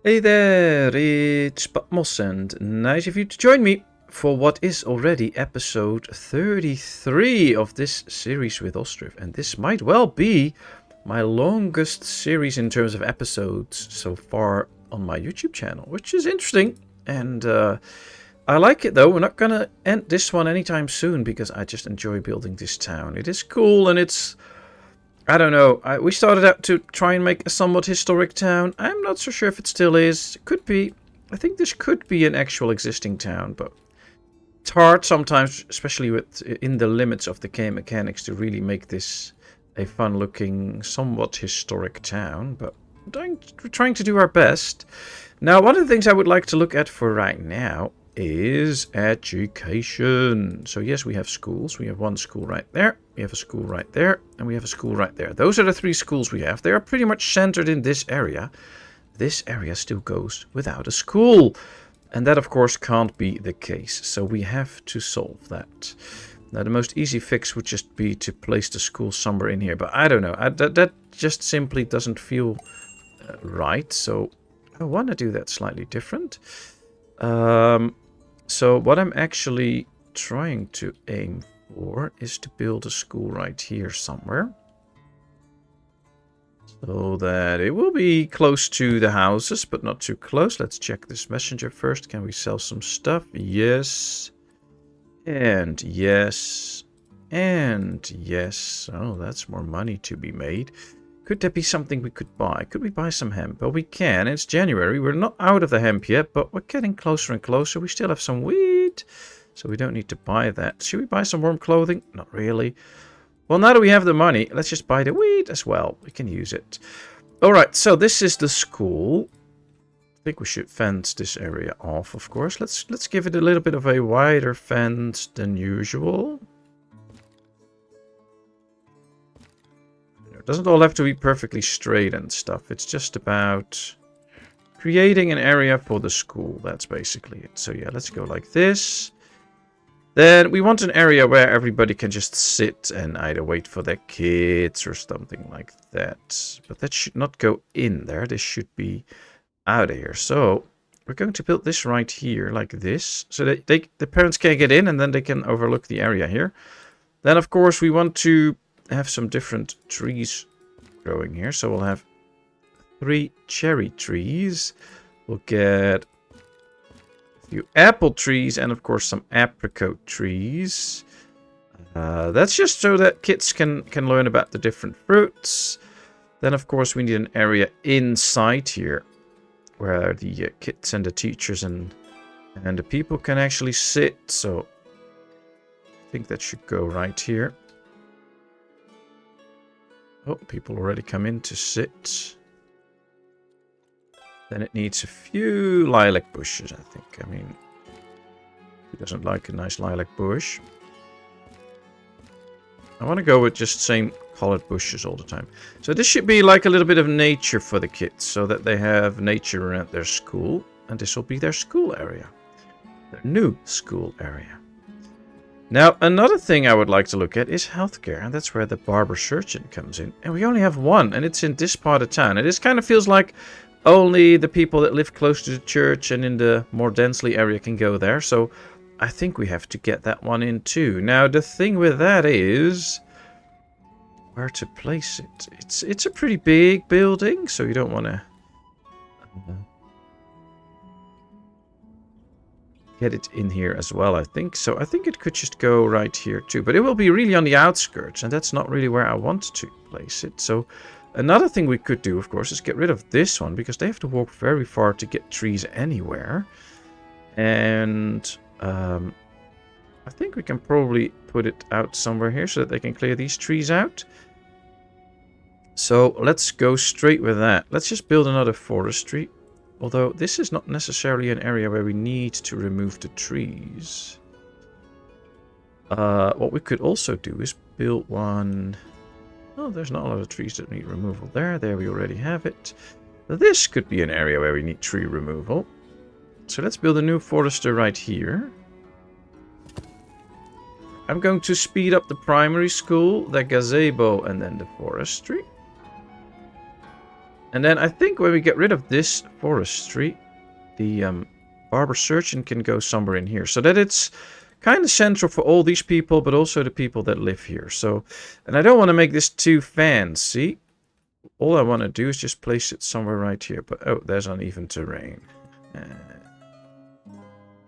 Hey there, it's Patmos and nice of you to join me for what is already episode 33 of this series with Ostriv. And this might well be my longest series in terms of episodes so far on my YouTube channel, which is interesting. And I like it though. We're not going to end this one anytime soon because I just enjoy building this town. It is cool and it's... I don't know. We started out to try and make a somewhat historic town. I'm not so sure if it still is. It could be. I think this could be an actual existing town, but it's hard sometimes, especially in the limits of the game mechanics, to really make this a fun-looking, somewhat historic town. But we're trying to do our best. Now, one of the things I would like to look at for right now is education. So yes, we have schools. We have one school right there. We have a school right there. And we have a school right there. Those are the three schools we have. They are pretty much centered in this area. This area still goes without a school. And that, of course, can't be the case. So we have to solve that. Now, the most easy fix would just be to place the school somewhere in here. But I don't know. That just simply doesn't feel right. So I want to do that slightly different. So what I'm actually trying to aim for is to build a school right here somewhere. So that it will be close to the houses, but not too close. Let's check this messenger first. Can we sell some stuff? Yes. And yes. And yes. Oh, that's more money to be made. Could there be something we could buy? Could we buy some hemp? Well, we can. It's January. We're not out of the hemp yet, but we're getting closer and closer. We still have some wheat, so we don't need to buy that. Should we buy some warm clothing? Not really. Well, now that we have the money, let's just buy the wheat as well. We can use it. All right, so this is the school. I think we should fence this area off, of course. Let's give it a little bit of a wider fence than usual. It doesn't all have to be perfectly straight and stuff. It's just about creating an area for the school. That's basically it. So yeah, let's go like this. Then we want an area where everybody can just sit and either wait for their kids or something like that. But that should not go in there. This should be out of here. So we're going to build this right here like this. So that the parents can get in and then they can overlook the area here. Then of course we want to have some different trees growing here. So we'll have 3 cherry trees. We'll get a few apple trees and of course some apricot trees. That's just so that kids can learn about the different fruits. Then of course we need an area inside here where the kids and the teachers and the people can actually sit. So I think that should go right here. Oh, people already come in to sit. Then it needs a few lilac bushes, I think. I mean, who doesn't like a nice lilac bush? I want to go with just same colored bushes all the time. So this should be like a little bit of nature for the kids, so that they have nature around their school. And this will be their school area. Their new school area. Now, another thing I would like to look at is healthcare, and that's where the Barber Surgeon comes in. And we only have one, and it's in this part of town. And this kind of feels like only the people that live close to the church and in the more densely area can go there. So I think we have to get that one in too. Now, the thing with that is where to place it. It's a pretty big building, so you don't want to... get it in here as well, I think. So I think it could just go right here too. But it will be really on the outskirts, and that's not really where I want to place it. So another thing we could do, of course, is get rid of this one, because they have to walk very far to get trees anywhere. And I think we can probably put it out somewhere here so that they can clear these trees out. So let's go straight with that. Let's just build another forestry. Although this is not necessarily an area where we need to remove the trees. What we could also do is build one... Oh, there's not a lot of trees that need removal there. There we already have it. This could be an area where we need tree removal. So let's build a new forester right here. I'm going to speed up the primary school, the gazebo, and then the forestry. And then I think when we get rid of this forestry, the Barber Surgeon can go somewhere in here. So that it's kind of central for all these people, but also the people that live here. So, and I don't want to make this too fancy. All I want to do is just place it somewhere right here. But, oh, there's uneven terrain.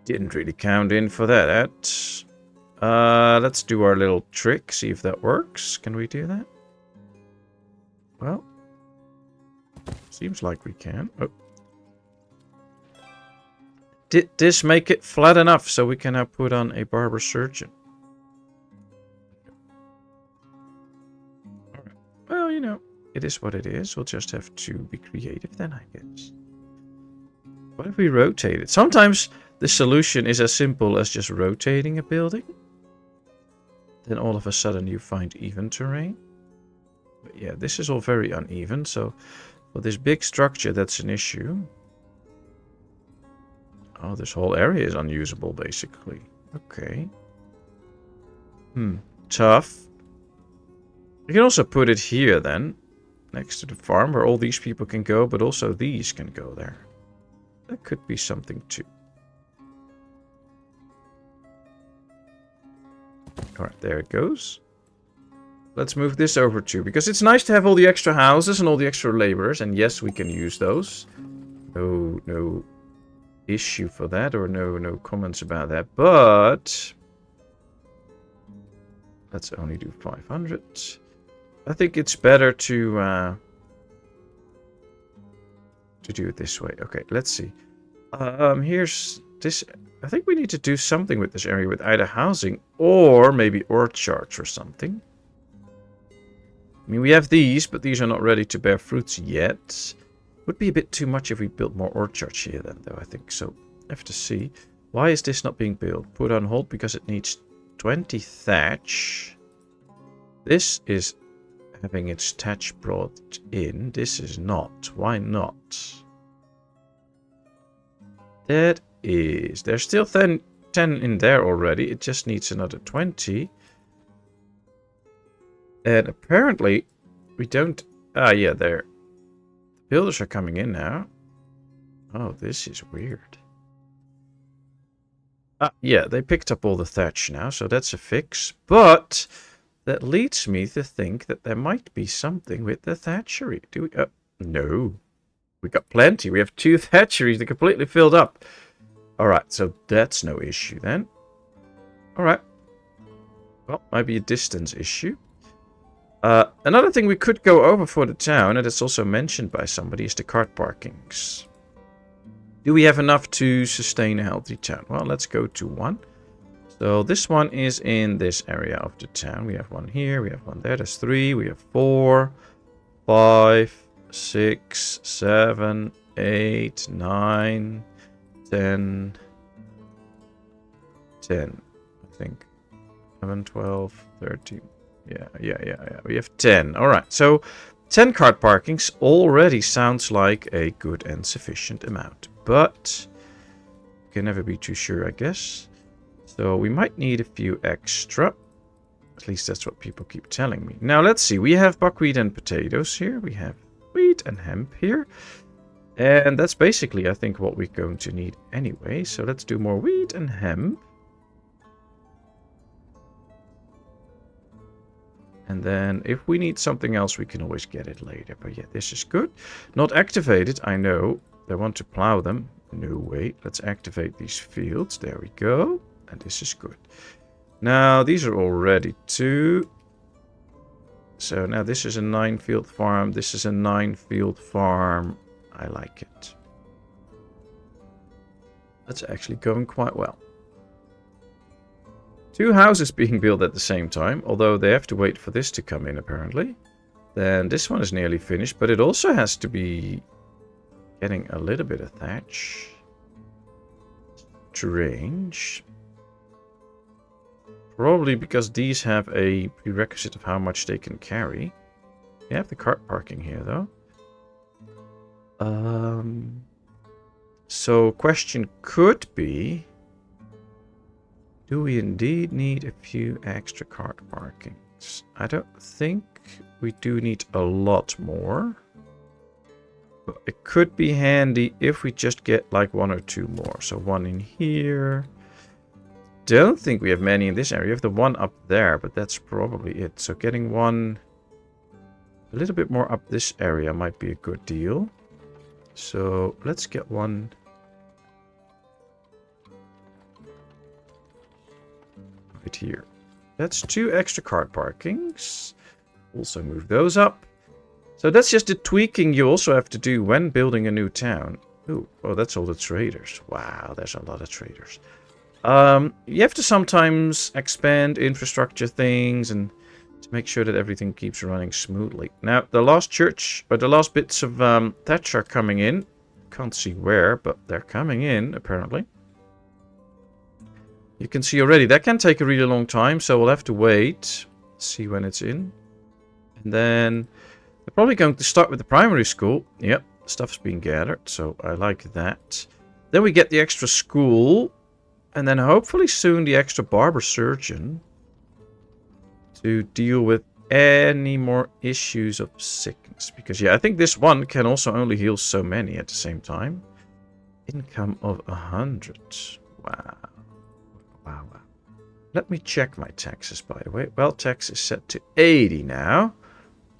Didn't really count in for that. Let's do our little trick, see if that works. Can we do that? Well, seems like we can. Oh. Did this make it flat enough so we can now put on a Barber Surgeon? Alright. Well, you know, it is what it is. We'll just have to be creative then, I guess. What if we rotate it? Sometimes the solution is as simple as just rotating a building. Then all of a sudden you find even terrain. But yeah, this is all very uneven, so for this big structure that's an issue. Oh, this whole area is unusable, basically. Okay. Tough. You can also put it here, then. Next to the farm, where all these people can go, but also these can go there. That could be something, too. Alright, there it goes. Let's move this over, too. Because it's nice to have all the extra houses and all the extra laborers. And yes, we can use those. No issue for that, or no comments about that, but let's only do 500. I think it's better to do it this way. Okay, let's see. Here's this. I think we need to do something with this area with either housing or maybe orchards or something. I mean, we have these, but these are not ready to bear fruits yet. Would be a bit too much if we built more orchards here then, though, I think. So, I have to see. Why is this not being built? Put on hold because it needs 20 thatch. This is having its thatch brought in. This is not. Why not? That is... There's still 10 in there already. It just needs another 20. And apparently, we don't... Ah, yeah, there. Builders are coming in now. Oh, this is weird. Ah, yeah, they picked up all the thatch now, so that's a fix. But that leads me to think that there might be something with the thatchery. Do we? No. We got plenty. We have 2 thatcheries. They're completely filled up. Alright, so that's no issue then. Alright. Well, might be a distance issue. Another thing we could go over for the town, and it's also mentioned by somebody, is the cart parkings. Do we have enough to sustain a healthy town? Well, let's go to 1. So this one is in this area of the town. We have 1 here, we have 1 there. There's 3, we have 4, 5, 6, 7, 8, 9, 10, I think. 11, 12, 13. Yeah. We have 10. Alright, so 10 cart parkings already sounds like a good and sufficient amount. But you can never be too sure, I guess. So we might need a few extra. At least that's what people keep telling me. Now let's see. We have buckwheat and potatoes here. We have wheat and hemp here. And that's basically, I think, what we're going to need anyway. So let's do more wheat and hemp. And then if we need something else, we can always get it later. But yeah, this is good. Not activated, I know. They want to plow them. No, wait. Let's activate these fields. There we go. And this is good. Now, these are all ready too. So now this is a 9-field farm. This is a 9-field farm. I like it. That's actually going quite well. 2 houses being built at the same time, although they have to wait for this to come in, apparently. Then this one is nearly finished, but it also has to be getting a little bit of thatch to range. Probably because these have a prerequisite of how much they can carry. They have the cart parking here, though. So question could be... Do we indeed need a few extra cart parkings? I don't think we do need a lot more. But it could be handy if we just get like 1 or 2 more. So 1 in here. Don't think we have many in this area. We have the 1 up there, but that's probably it. So getting 1 a little bit more up this area might be a good deal. So let's get 1 right here. That's 2 extra car parkings. Also move those up. So that's just the tweaking you also have to do when building a new town. Ooh, oh, that's all the traders. Wow, there's a lot of traders. You have to sometimes expand infrastructure things and to make sure that everything keeps running smoothly. Now, the last church, or the last bits of thatch are coming in. Can't see where, but they're coming in, apparently. You can see already, that can take a really long time, so we'll have to wait. See when it's in. And then they're probably going to start with the primary school. Yep, stuff's being gathered, so I like that. Then we get the extra school. And then hopefully soon the extra Barber Surgeon. To deal with any more issues of sickness. Because yeah, I think this one can also only heal so many at the same time. Income of 100. Wow. Wow, wow. Let me check my taxes, by the way. Wealth tax is set to 80 now.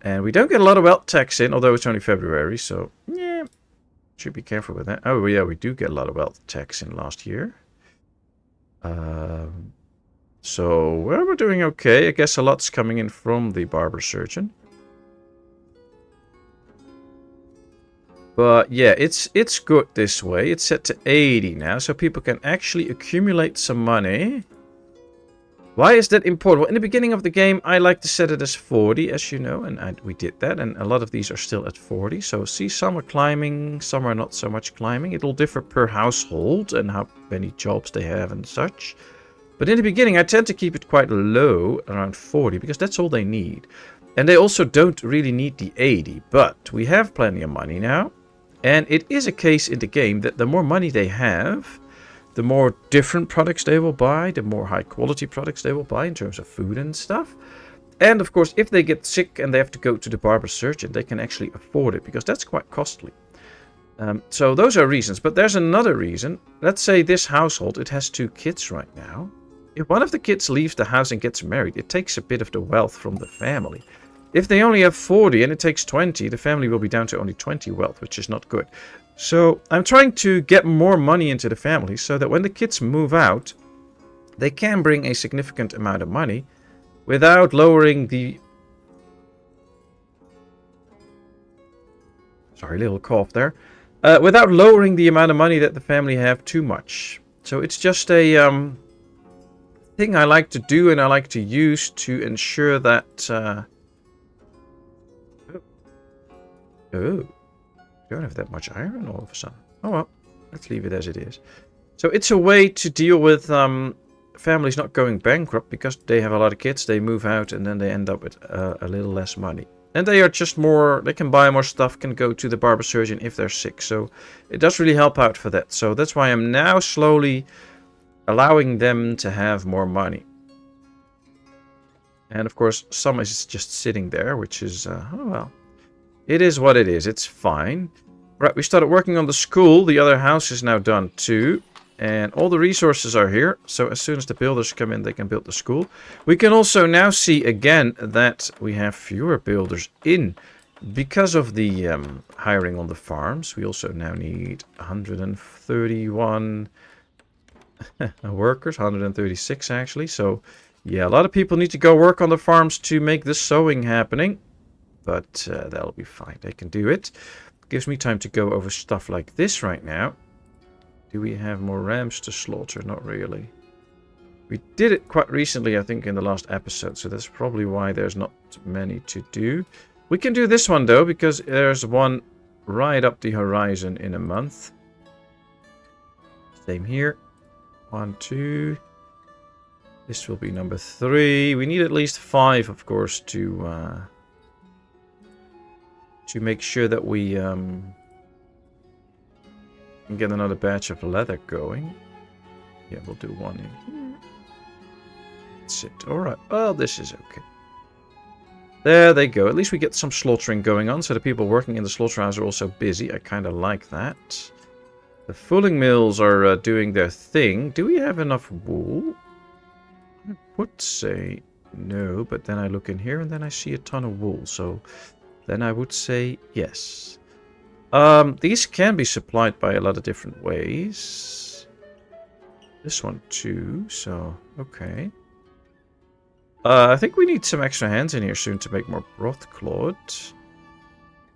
And we don't get a lot of wealth tax in, although it's only February, so yeah, should be careful with that. Oh yeah, we do get a lot of wealth tax in last year. So well, we're doing okay. I guess a lot's coming in from the Barber Surgeon. But yeah, it's good this way. It's set to 80 now, so people can actually accumulate some money. Why is that important? Well, in the beginning of the game, I like to set it as 40, as you know, and we did that. And a lot of these are still at 40. So see, some are climbing, some are not so much climbing. It'll differ per household and how many jobs they have and such. But in the beginning, I tend to keep it quite low, around 40, because that's all they need. And they also don't really need the 80, but we have plenty of money now. And it is a case in the game that the more money they have, the more different products they will buy, the more high quality products they will buy in terms of food and stuff. And of course, if they get sick and they have to go to the Barber Surgeon, they can actually afford it, because that's quite costly. So those are reasons. But there's another reason. Let's say this household, it has 2 kids right now. If one of the kids leaves the house and gets married, it takes a bit of the wealth from the family. If they only have 40 and it takes 20, the family will be down to only 20 wealth, which is not good. So I'm trying to get more money into the family so that when the kids move out, they can bring a significant amount of money without lowering the... Sorry, little cough there. Without lowering the amount of money that the family have too much. So it's just a thing I like to do and I like to use to ensure that... Oh, don't have that much iron all of a sudden. Oh well, let's leave it as it is. So it's a way to deal with families not going bankrupt because they have a lot of kids, they move out and then they end up with a little less money. And they are just more, they can buy more stuff, can go to the Barber Surgeon if they're sick. So it does really help out for that. So that's why I'm now slowly allowing them to have more money. And of course, some is just sitting there, which is, oh well. It is what it is. It's fine. Right, we started working on the school. The other house is now done too. And all the resources are here. So as soon as the builders come in, they can build the school. We can also now see again that we have fewer builders in. Because of the hiring on the farms, we also now need 131 workers. 136 actually. So yeah, a lot of people need to go work on the farms to make the sowing happening. But that'll be fine. They can do it. Gives me time to go over stuff like this right now. Do we have more rams to slaughter? Not really. We did it quite recently, I think, in the last episode. So that's probably why there's not many to do. We can do this one, though, because there's one right up the horizon in a month. Same here. 1, 2. This will be number 3. We need at least 5, of course, to make sure that we can get another batch of leather going. Yeah, we'll do 1 in here. That's it. Alright. Well, this is okay. There they go. At least we get some slaughtering going on, so the people working in the slaughterhouse are also busy. I kind of like that. The fulling mills are doing their thing. Do we have enough wool? I would say no, but then I look in here and then I see a ton of wool, so then I would say yes. These can be supplied by a lot of different ways. This one too, so okay. I think we need some extra hands in here soon to make more brothcloth.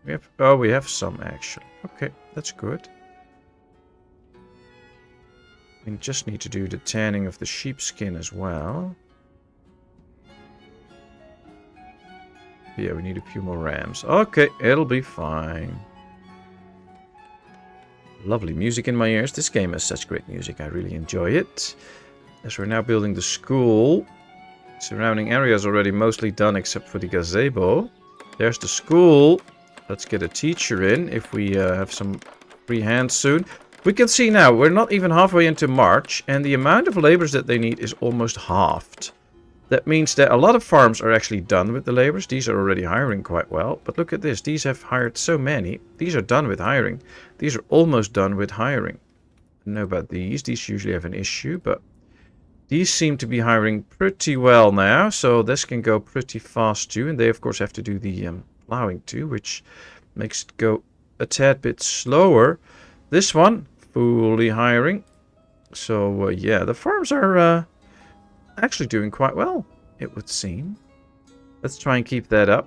We have some actually. Okay, that's good. We just need to do the tanning of the sheepskin as well. Yeah, we need a few more rams. Okay, it'll be fine. Lovely music in my ears. This game has such great music. I really enjoy it. As we're now building the school. Surrounding area is already mostly done except for the gazebo. There's the school. Let's get a teacher in if we have some free hands soon. We can see now we're not even halfway into March and the amount of laborers that they need is almost halved. That means that a lot of farms are actually done with the laborers. These are already hiring quite well. But look at this. These have hired so many. These are done with hiring. These are almost done with hiring. I don't know about these. These usually have an issue, but these seem to be hiring pretty well now, so this can go pretty fast too. And they, of course, have to do the plowing too, which makes it go a tad bit slower. This one, fully hiring. So, yeah, the farms are actually doing quite well, it would seem. Let's try and keep that up.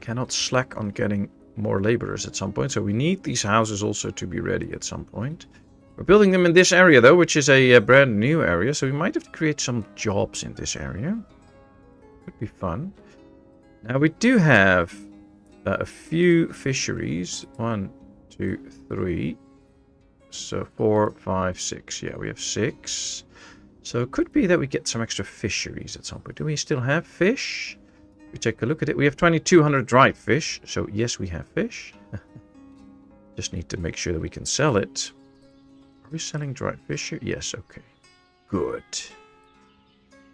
Cannot slack on getting more laborers at some point, so we need these houses also to be ready at some point. We're building them in this area, though, which is a brand new area. So we might have to create some jobs in this area. Could be fun. Now, we do have a few fisheries. 1, 2, 3. So 4, 5, 6. Yeah, we have 6. So it could be that we get some extra fisheries at some point. Do we still have fish? We take a look at it. We have 2,200 dried fish. So yes, we have fish. Just need to make sure that we can sell it. Are we selling dried fish here? Yes, okay. Good.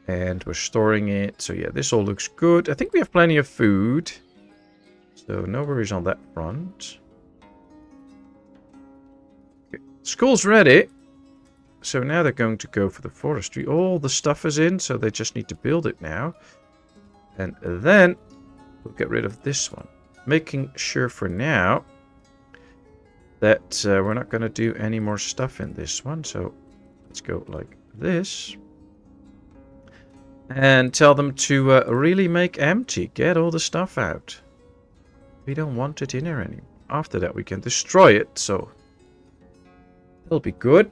And we're storing it. So yeah, this all looks good. I think we have plenty of food. So no worries on that front. Okay. School's ready. So now they're going to go for the forestry. All the stuff is in, so they just need to build it now. And then we'll get rid of this one. Making sure for now that we're not going to do any more stuff in this one. So let's go like this. And tell them to really make empty. Get all the stuff out. We don't want it in here anymore. After that we can destroy it. So it'll be good.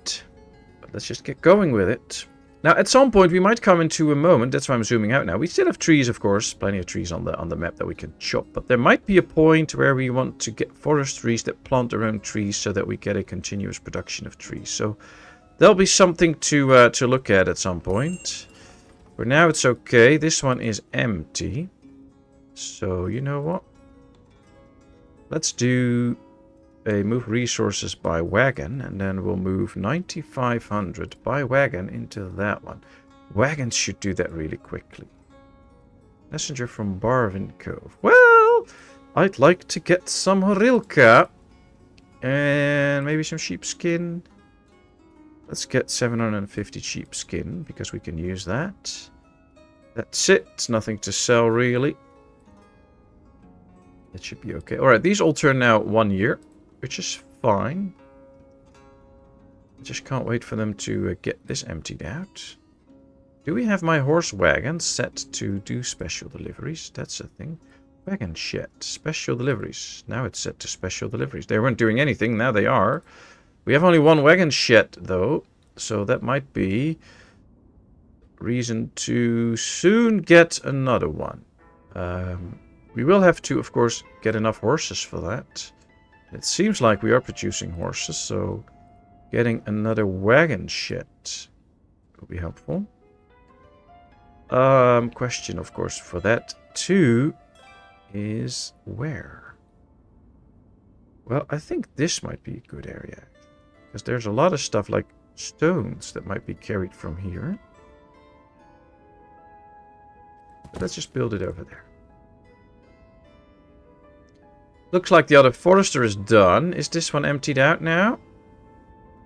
But let's just get going with it. Now at some point we might come into a moment. That's why I'm zooming out now. We still have trees, of course. Plenty of trees on the map that we can chop. But there might be a point where we want to get forestries that plant their own trees so that we get a continuous production of trees. So there'll be something to look at some point. For now it's okay. This one is empty. So you know what? Let's do a move resources by wagon. And then we'll move 9,500 by wagon into that one. Wagons should do that really quickly. Messenger from Barvin Cove. Well, I'd like to get some Horilka. And maybe some sheepskin. Let's get 750 sheepskin, because we can use that. That's it. It's nothing to sell, really. That should be okay. Alright, these all turn now 1 year, which is fine. I just can't wait for them to get this emptied out. Do we have my horse wagon set to do special deliveries? That's a thing. Wagon shed. Special deliveries. Now it's set to special deliveries. They weren't doing anything. Now they are. We have only one wagon shed, though, so that might be reason to soon get another one. We will have to, of course, get enough horses for that. It seems like we are producing horses, so getting another wagon shed will be helpful. Question, of course, for that too is where? Well, I think this might be a good area. Because there's a lot of stuff like stones that might be carried from here. But let's just build it over there. Looks like the other forester is done. Is this one emptied out now?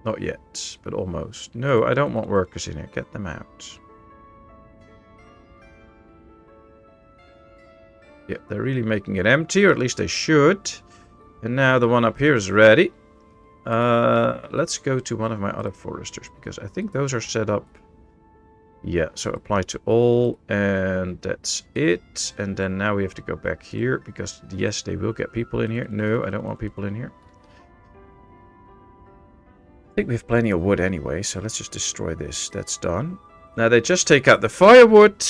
Not yet, but almost. No, I don't want workers in here. Get them out. Yeah, they're really making it empty, or at least they should. And now the one up here is ready. Let's go to one of my other foresters, because I think those are set up. Yeah, so apply to all, and that's it. And then now we have to go back here, because yes, they will get people in here. No, I don't want people in here. I think we have plenty of wood anyway, so let's just destroy this. That's done. Now they just take out the firewood,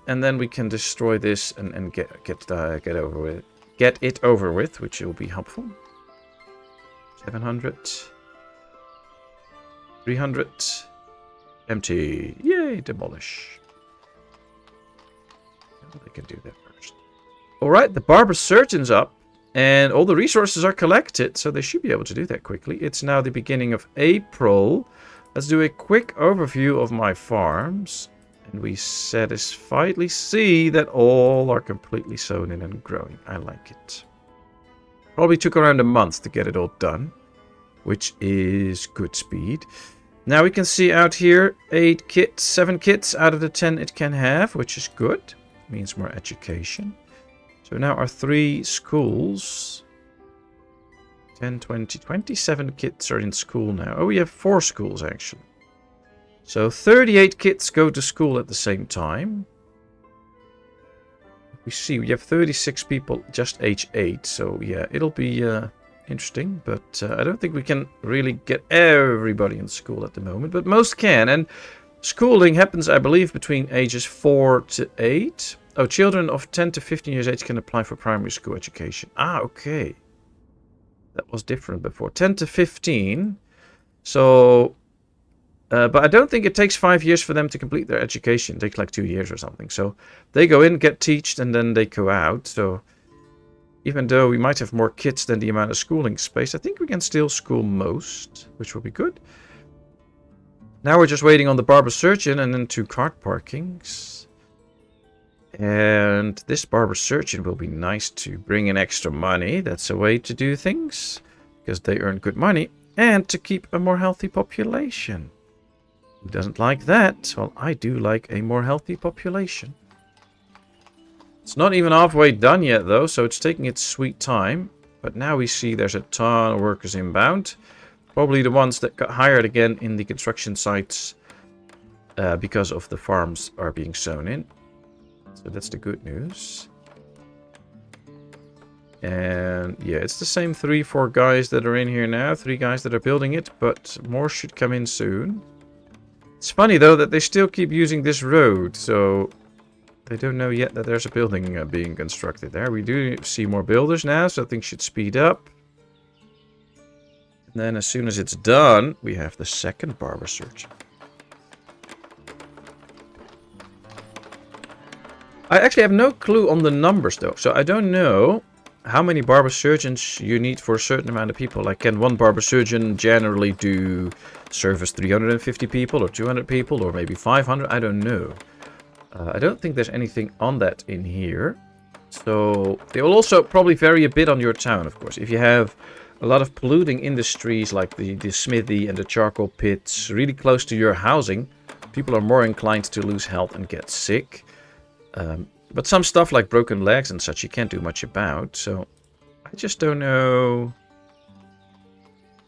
and then we can destroy this and get over with. Get it over with, which will be helpful. 700. 300. Empty. Yay, demolish. They can do that first. Alright, the Barber Surgeon's up. And all the resources are collected, so they should be able to do that quickly. It's now the beginning of April. Let's do a quick overview of my farms. And we satisfiedly see that all are completely sown in and growing. I like it. Probably took around a month to get it all done, which is good speed. Now we can see out here 7 kits out of the 10 it can have, which is good. Means more education. So now our 3 schools. 10, 20, 27 kids are in school now. Oh, we have 4 schools actually. So 38 kids go to school at the same time. We see we have 36 people just age 8. So yeah, it'll be interesting. But I don't think we can really get everybody in school at the moment. But most can. And schooling happens, I believe, between ages 4 to 8. Oh, children of 10 to 15 years age can apply for primary school education. Ah, okay. That was different before. 10 to 15. So, but I don't think it takes 5 years for them to complete their education. It takes like 2 years or something. So they go in, get taught, and then they go out. So even though we might have more kids than the amount of schooling space, I think we can still school most, which will be good. Now we're just waiting on the Barber Surgeon and then 2 cart parkings. And this Barber Surgeon will be nice to bring in extra money. That's a way to do things, because they earn good money. And to keep a more healthy population. Who doesn't like that? Well, I do like a more healthy population. It's not even halfway done yet, though, so it's taking its sweet time. But now we see there's a ton of workers inbound. Probably the ones that got hired again in the construction sites because of the farms are being sown in. So that's the good news. And yeah, it's the same 3-4 guys that are in here now. 3 guys that are building it, but more should come in soon. It's funny though that they still keep using this road, so they don't know yet that there's a building being constructed there. We do see more builders now, so things should speed up. And then as soon as it's done, we have the second Barber Surgeon. I actually have no clue on the numbers though, so I don't know how many Barber Surgeons you need for a certain amount of people. Like, can one Barber Surgeon generally do service 350 people or 200 people or maybe 500? I don't know. I don't think there's anything on that in here. So they will also probably vary a bit on your town, of course. If you have a lot of polluting industries like the smithy and the charcoal pits really close to your housing, people are more inclined to lose health and get sick. But some stuff like broken legs and such you can't do much about, so I just don't know.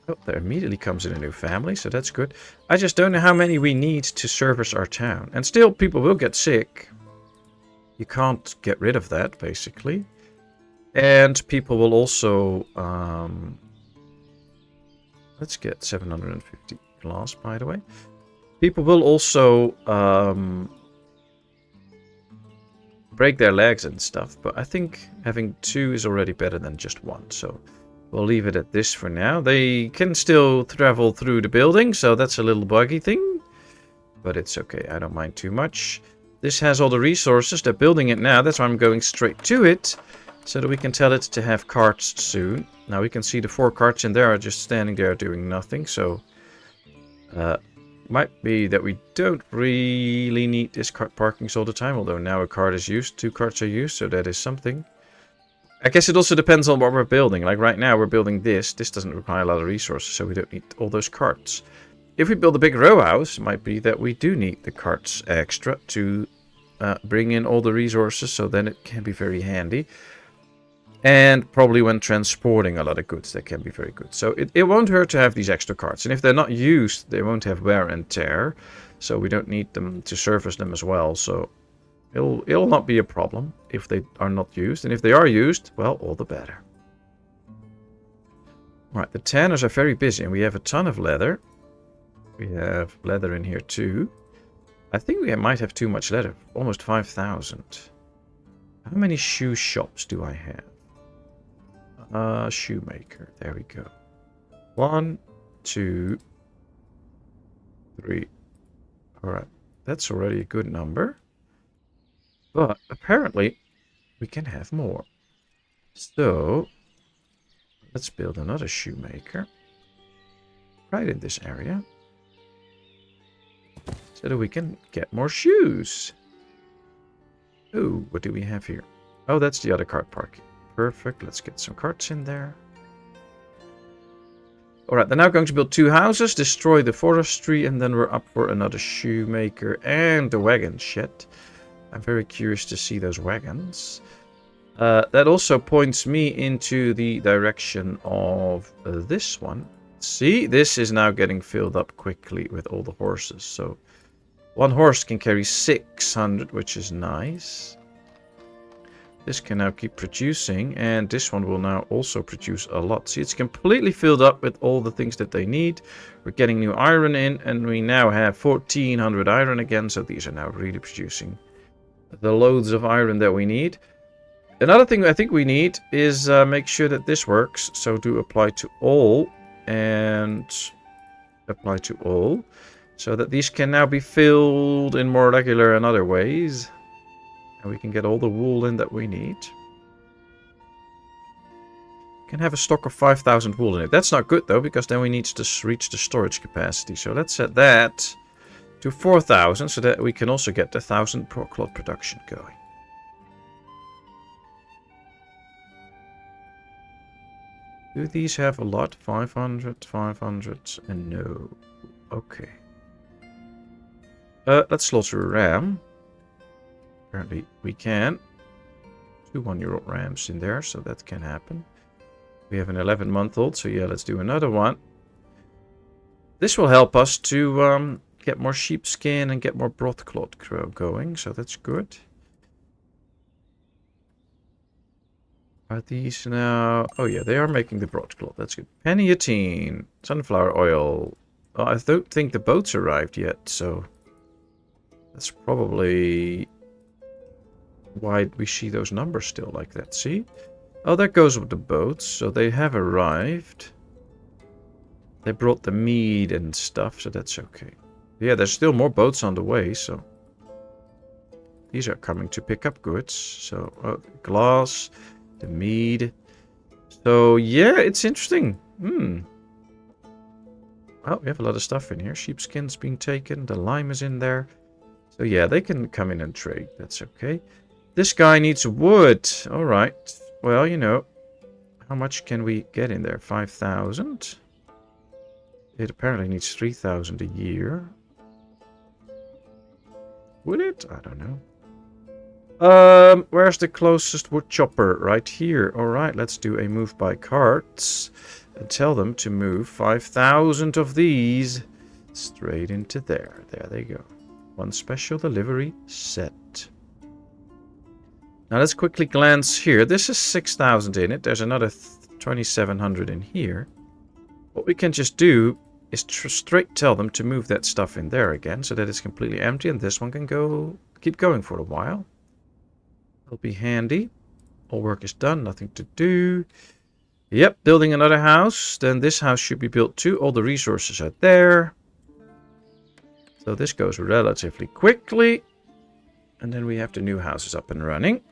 Oh, there immediately comes in a new family, so that's good. I just don't know how many we need to service our town. And still, people will get sick. You can't get rid of that, basically. And people will also... let's get 750 glass, by the way. People will also... break their legs and stuff, but I think having 2 is already better than just 1, so we'll leave it at this for now. They can still travel through the building, so that's a little buggy thing, but it's okay, I don't mind too much. This has all the resources, they're building it now, that's why I'm going straight to it, so that we can tell it to have carts soon. Now we can see the 4 carts in there are just standing there doing nothing, so Might be that we don't really need this cart parkings all the time, although now a cart is used, 2 carts are used, so that is something. I guess it also depends on what we're building. Like right now we're building this. This doesn't require a lot of resources, so we don't need all those carts. If we build a big row house, it might be that we do need the carts extra to bring in all the resources, so then it can be very handy. And probably when transporting a lot of goods, that can be very good. So it won't hurt to have these extra carts. And if they're not used, they won't have wear and tear. So we don't need them to service them as well. So it'll not be a problem if they are not used. And if they are used, well, all the better. Alright, the tanners are very busy. And we have a ton of leather. We have leather in here too. I think we might have too much leather. Almost 5,000. How many shoe shops do I have? Shoemaker. There we go. 1, 2, 3. Alright. That's already a good number. But apparently we can have more. So let's build another shoemaker. Right in this area. So that we can get more shoes. Oh, what do we have here? Oh, that's the other cart parking. Perfect. Let's get some carts in there. Alright, they're now going to build 2 houses, destroy the forestry, and then we're up for another shoemaker and the wagon shed. I'm very curious to see those wagons. That also points me into the direction of this one. See, this is now getting filled up quickly with all the horses. So 1 horse can carry 600, which is nice. This can now keep producing, and this one will now also produce a lot. See, it's completely filled up with all the things that they need. We're getting new iron in, and we now have 1400 iron again, so these are now really producing the loads of iron that we need. Another thing I think we need is make sure that this works. So do apply to all, and apply to all, so that these can now be filled in more regular and other ways. And we can get all the wool in that we need. Can have a stock of 5,000 wool in it. That's not good though, because then we need to reach the storage capacity. So let's set that to 4,000, so that we can also get the 1,000 cloth production going. Do these have a lot? 500, 500, and no. Okay. Let's slaughter a ram. Apparently we can. 2 one-year-old rams in there, so that can happen. We have an 11-month-old, so yeah, let's do another one. This will help us to get more sheepskin and get more broadcloth going, so that's good. Are these now... Oh yeah, they are making the broadcloth, that's good. Peniatine, sunflower oil. Oh, I don't think the boats arrived yet, so... That's probably... why we see those numbers still like that, see? Oh, that goes with the boats, so they have arrived. They brought the meat and stuff, so that's okay. Yeah, there's still more boats on the way, so... These are coming to pick up goods, so... glass, the mead. So, yeah, it's interesting. Oh, we have a lot of stuff in here. Sheepskin's being taken, the lime is in there. So, yeah, they can come in and trade, that's okay. This guy needs wood. Alright. Well, you know. How much can we get in there? 5,000. It apparently needs 3,000 a year. Would it? I don't know. Where's the closest wood chopper? Right here. Alright, let's do a move by carts. And tell them to move 5,000 of these straight into there. There they go. 1 special delivery set. Now let's quickly glance here. This is 6,000 in it. There's another 2,700 in here. What we can just do is straight tell them to move that stuff in there again, so that it's completely empty, and this one can keep going for a while. It'll be handy. All work is done, nothing to do. Yep, building another house. Then this house should be built too. All the resources are there. So this goes relatively quickly. And then we have the new houses up and running.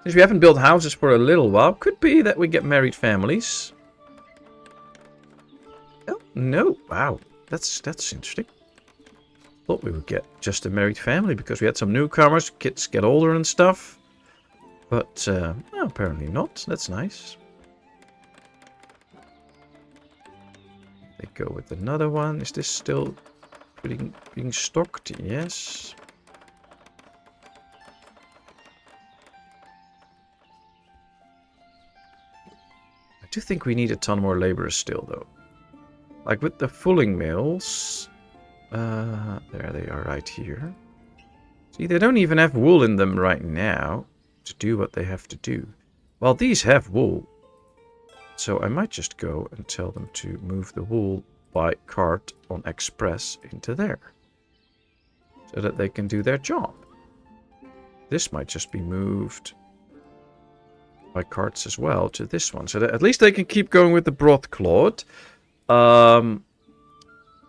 Since we haven't built houses for a little while, could be that we get married families. Oh, no. Wow. That's interesting. Thought we would get just a married family because we had some newcomers. Kids get older and stuff. But, no, apparently not. That's nice. They go with another one. Is this still being stocked? Yes. I do think we need a ton more laborers still, though. Like with the fulling mills. There they are right here. See, they don't even have wool in them right now to do what they have to do. Well, these have wool. So I might just go and tell them to move the wool by cart on express into there. So that they can do their job. This might just be moved by carts as well to this one. So that at least they can keep going with the broadcloth.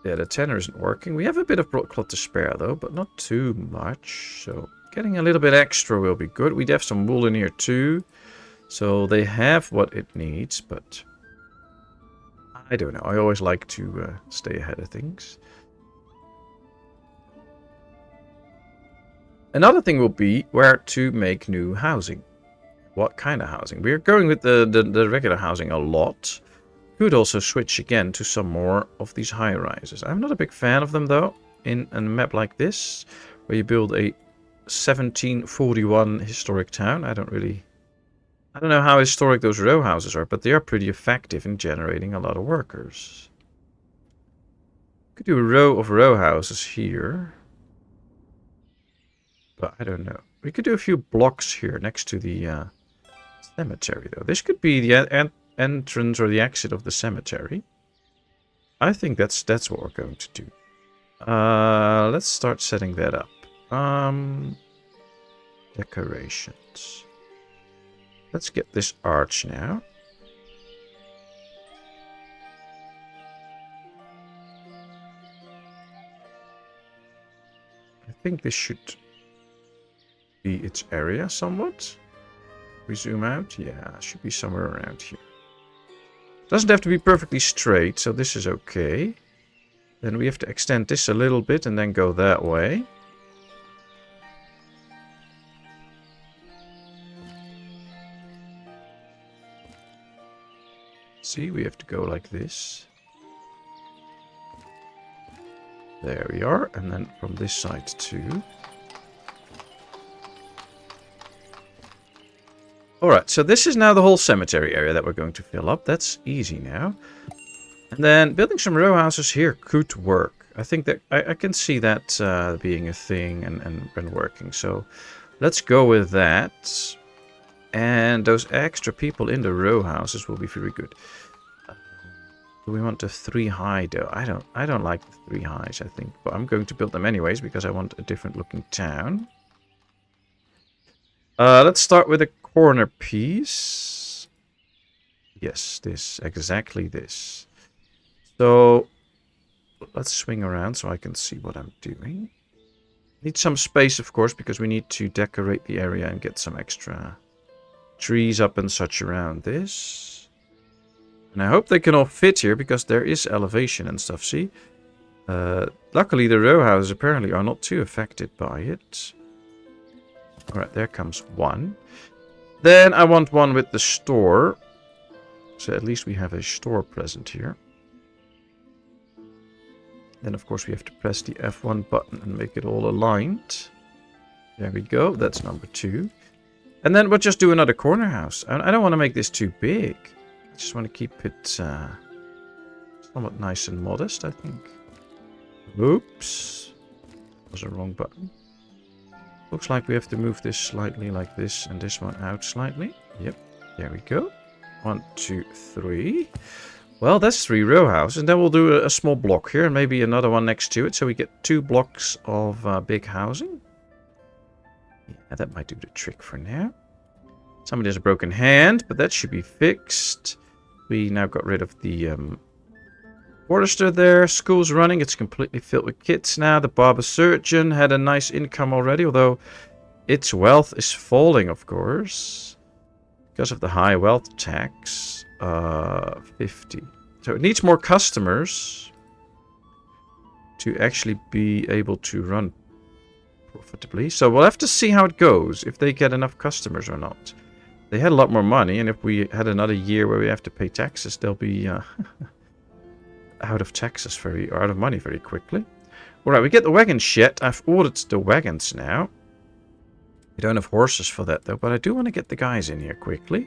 Yeah, the tenor isn't working. We have a bit of broadcloth to spare though, but not too much. So getting a little bit extra will be good. We'd have some wool in here too. So they have what it needs, but I don't know. I always like to stay ahead of things. Another thing will be where to make new housing. What kind of housing? We're going with the regular housing a lot. Could also switch again to some more of these high-rises. I'm not a big fan of them though, in a map like this, where you build a 1741 historic town. I don't know how historic those row houses are, but they are pretty effective in generating a lot of workers. Could do a row of row houses here. But I don't know. We could do a few blocks here next to the cemetery though. This could be the entrance or the exit of the cemetery. I think that's what we're going to do. Let's start setting that up. Decorations. Let's get this arch now. I think this should be its area somewhat. We zoom out. Yeah, it should be somewhere around here. Doesn't have to be perfectly straight, so this is okay. Then we have to extend this a little bit and then go that way. See, we have to go like this. There we are, and then from this side too. Alright, so this is now the whole cemetery area that we're going to fill up. That's easy now. And then building some row houses here could work. I think that I can see that being a thing and working. So let's go with that. And those extra people in the row houses will be very good. Do we want the 3 high though? I don't like the 3 highs, I think. But I'm going to build them anyways because I want a different looking town. Let's start with a corner piece. Yes, this. Exactly this. So, let's swing around so I can see what I'm doing. Need some space, of course, because we need to decorate the area and get some extra trees up and such around this. And I hope they can all fit here because there is elevation and stuff, see? Luckily, the row houses apparently are not too affected by it. Alright, there comes one. Then I want one with the store. So at least we have a store present here. Then of course we have to press the F1 button and make it all aligned. There we go, that's number 2. And then we'll just do another corner house. I don't want to make this too big. I just want to keep it somewhat nice and modest, I think. Oops. That was a wrong button. Looks like we have to move this slightly like this and this one out slightly. Yep, there we go. 1, 2, 3. Well, that's 3 row houses. And then we'll do a small block here and maybe another one next to it. So we get 2 blocks of big housing. Yeah, that might do the trick for now. Somebody has a broken hand, but that should be fixed. We now got rid of the Forester there. School's running. It's completely filled with kids now. The Barber Surgeon had a nice income already, although its wealth is falling, of course, because of the high wealth tax. 50. So it needs more customers to actually be able to run profitably. So we'll have to see how it goes, if they get enough customers or not. They had a lot more money, and if we had another year where we have to pay taxes, they'll be out of money very quickly. Alright, we get the wagon shed. I've ordered the wagons now. We don't have horses for that though, but I do want to get the guys in here quickly.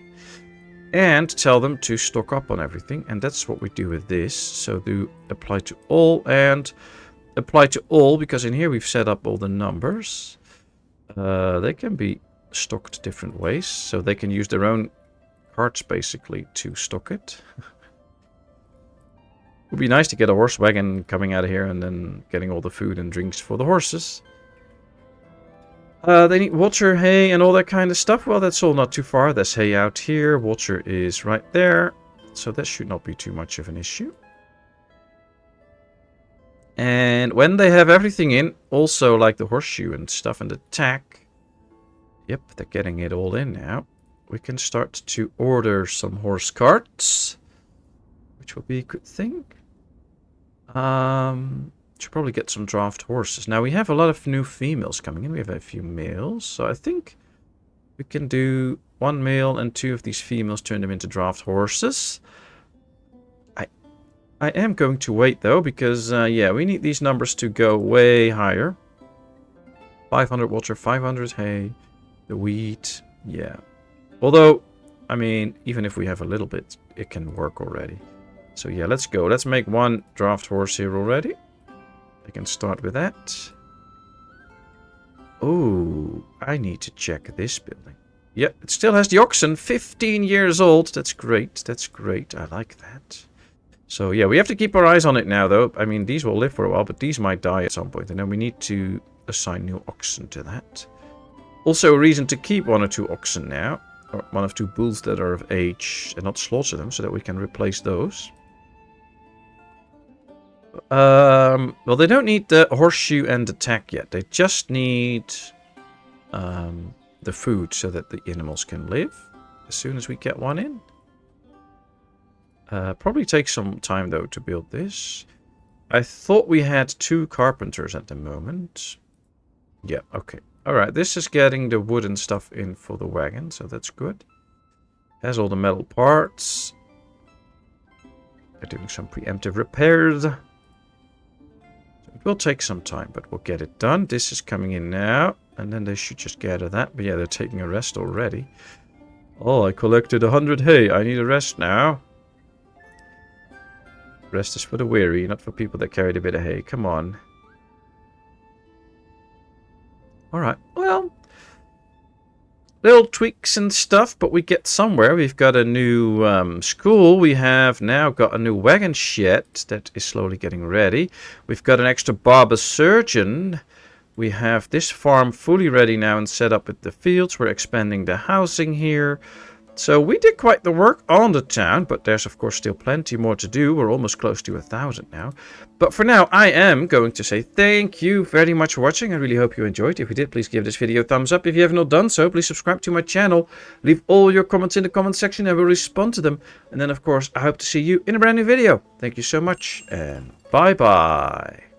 And tell them to stock up on everything. And that's what we do with this. So do apply to all and apply to all, because in here we've set up all the numbers. They can be stocked different ways. So they can use their own carts basically to stock it. It would be nice to get a horse wagon coming out of here and then getting all the food and drinks for the horses. They need water, hay, and all that kind of stuff. Well, that's all not too far. There's hay out here. Water is right there. So that should not be too much of an issue. And when they have everything in, also like the horseshoe and stuff and the tack. Yep, they're getting it all in now. We can start to order some horse carts, which will be a good thing. Should probably get some draft horses. Now we have a lot of new females coming in. We have a few males, so I think we can do 1 male and 2 of these females, turn them into draft horses. I am going to wait though, because yeah, we need these numbers to go way higher. 500 water, 500 hay, the wheat, yeah. Although, I mean, even if we have a little bit, it can work already. So yeah, let's go. Let's make 1 draft horse here already. I can start with that. Oh, I need to check this building. Yeah, it still has the oxen. 15 years old. That's great. That's great. I like that. So yeah, we have to keep our eyes on it now, though. I mean, these will live for a while, but these might die at some point. And then we need to assign new oxen to that. Also a reason to keep 1 or 2 oxen now. Or 1 or 2 bulls that are of age and not slaughter them, so that we can replace those. Well, they don't need the horseshoe and the tack yet. They just need the food so that the animals can live as soon as we get 1 in. Probably takes some time though to build this. I thought we had 2 carpenters at the moment. Yeah, okay. Alright, this is getting the wooden stuff in for the wagon, so that's good. Has all the metal parts. They're doing some preemptive repairs. It will take some time, but we'll get it done. This is coming in now, and then they should just gather that. But yeah, they're taking a rest already. Oh, I collected 100 hay. I need a rest now. Rest is for the weary, not for people that carried a bit of hay. Come on. Alright, well, little tweaks and stuff, but we get somewhere. We've got a new school. We have now got a new wagon shed that is slowly getting ready. We've got an extra Barber Surgeon. We have this farm fully ready now and set up with the fields. We're expanding the housing here. So we did quite the work on the town, but there's of course still plenty more to do. We're almost close to 1,000 now. But for now, I am going to say thank you very much for watching. I really hope you enjoyed. If you did, please give this video a thumbs up. If you have not done so, please subscribe to my channel. Leave all your comments in the comment section. I will respond to them. And then, of course, I hope to see you in a brand new video. Thank you so much, and bye-bye.